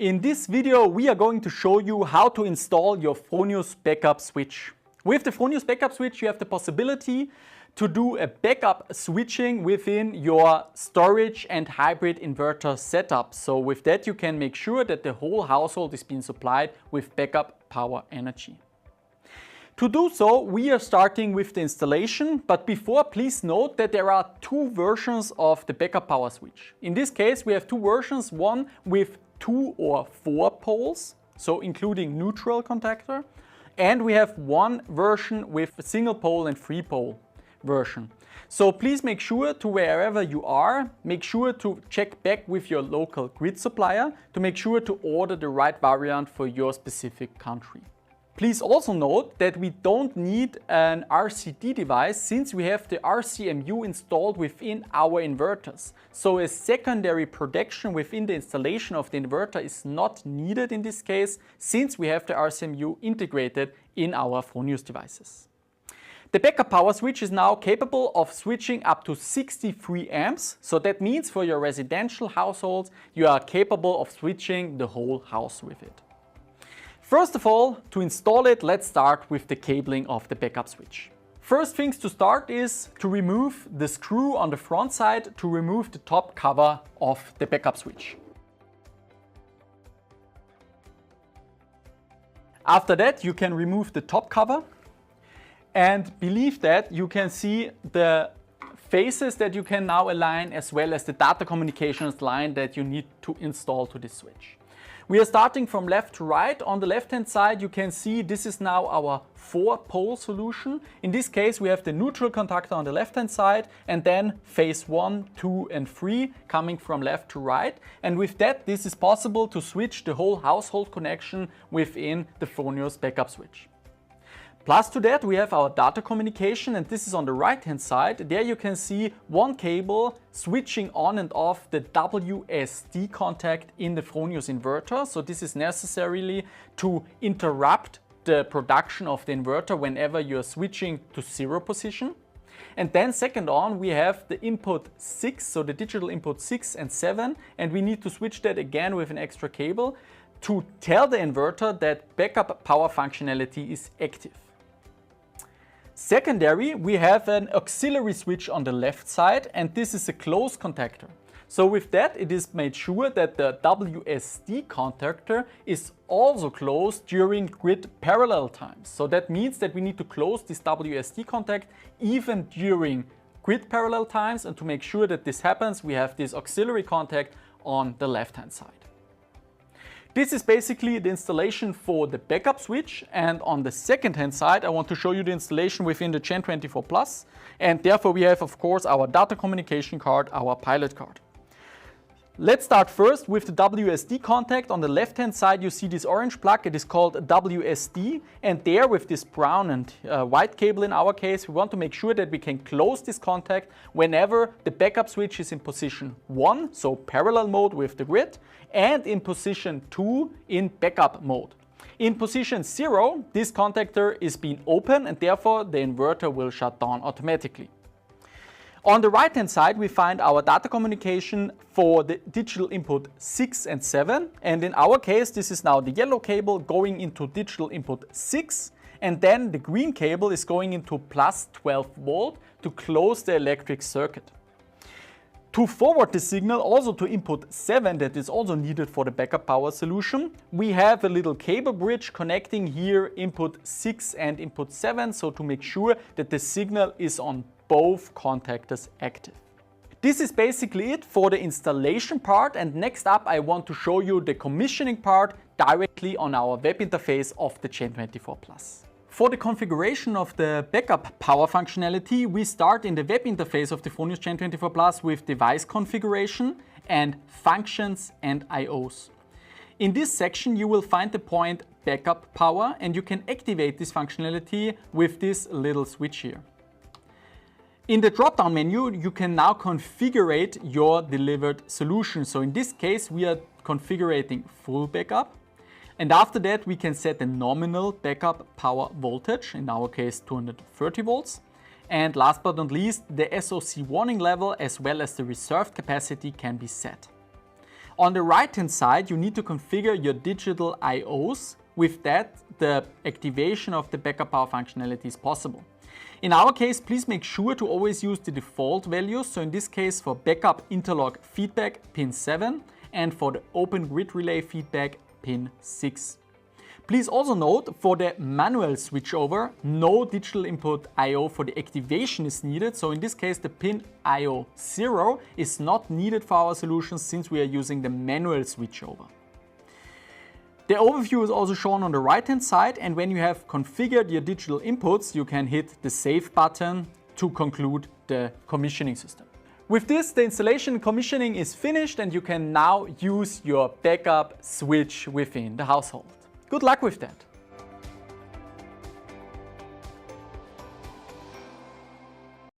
In this video, we are going to show you how to install your Fronius Backup Switch. With the Fronius Backup Switch, you have the possibility to do a backup switching within your storage and hybrid inverter setup. So with that, you can make sure that the whole household is being supplied with backup power energy. To do so, we are starting with the installation, but before, please note that there are two versions of the backup power switch. In this case, we have two versions, one with 2 or 4 poles, so including neutral contactor, and we have one version with a single pole and 3 pole version. So please make sure to wherever you are, make sure to check back with your local grid supplier to make sure to order the right variant for your specific country. Please also note that we don't need an RCD device since we have the RCMU installed within our inverters. So a secondary protection within the installation of the inverter is not needed in this case since we have the RCMU integrated in our Fronius devices. The backup power switch is now capable of switching up to 63 amps. So that means for your residential households, you are capable of switching the whole house with it. First of all, to install it, let's start with the cabling of the backup switch. First things to start is to remove the screw on the front side to remove the top cover of the backup switch. After that, you can remove the top cover, and beneath that you can see the phases that you can now align as well as the data communications line that you need to install to this switch. We are starting from left to right. On the left hand side you can see this is now our 4-pole solution. In this case we have the neutral contactor on the left hand side and then phase 1, 2 and 3 coming from left to right. And with that this is possible to switch the whole household connection within the Fronius Backup Switch. Plus to that we have our data communication, and this is on the right hand side. There you can see one cable switching on and off the WSD contact in the Fronius inverter. So this is necessarily to interrupt the production of the inverter whenever you are switching to 0 position. And then second on we have the input 6, so the digital input 6 and 7, and we need to switch that again with an extra cable to tell the inverter that backup power functionality is active. Secondary, we have an auxiliary switch on the left side, and this is a closed contactor. So with that it is made sure that the WSD contactor is also closed during grid parallel times. So that means that we need to close this WSD contact even during grid parallel times, and to make sure that this happens we have this auxiliary contact on the left hand side. This is basically the installation for the backup switch, and on the second hand side I want to show you the installation within the GEN24 Plus, and therefore we have of course our data communication card, our pilot card. Let's start first with the WSD contact. On the left hand side you see this orange plug, it is called WSD, and there with this brown and white cable in our case we want to make sure that we can close this contact whenever the backup switch is in position 1, so parallel mode with the grid, and in position 2 in backup mode. In position 0 this contactor is being open and therefore the inverter will shut down automatically. On the right hand side we find our data communication for the digital input 6 and 7, and in our case this is now the yellow cable going into digital input 6, and then the green cable is going into plus 12 volt to close the electric circuit. To forward the signal also to input 7 that is also needed for the backup power solution, we have a little cable bridge connecting here input 6 and input 7, so to make sure that the signal is on both contactors active. This is basically it for the installation part, and next up I want to show you the commissioning part directly on our web interface of the GEN24 Plus. For the configuration of the backup power functionality, we start in the web interface of the Fronius GEN24 Plus with device configuration and functions and IOs. In this section you will find the point backup power, and you can activate this functionality with this little switch here. In the drop-down menu you can now configure your delivered solution. So in this case we are configuring full backup, and after that we can set the nominal backup power voltage, in our case 230 volts, and last but not least the SOC warning level as well as the reserved capacity can be set. On the right hand side, you need to configure your digital IOs. With that, the activation of the backup power functionality is possible. In our case, please make sure to always use the default values. So in this case, for backup interlock feedback, pin 7, and for the open grid relay feedback, pin 6. Please also note, for the manual switchover, no digital input I/O for the activation is needed. So in this case, the pin I/O 0 is not needed for our solution since we are using the manual switchover. The overview is also shown on the right hand side, and when you have configured your digital inputs, you can hit the Save button to conclude the commissioning system. With this, the installation and commissioning is finished and you can now use your backup switch within the household. Good luck with that!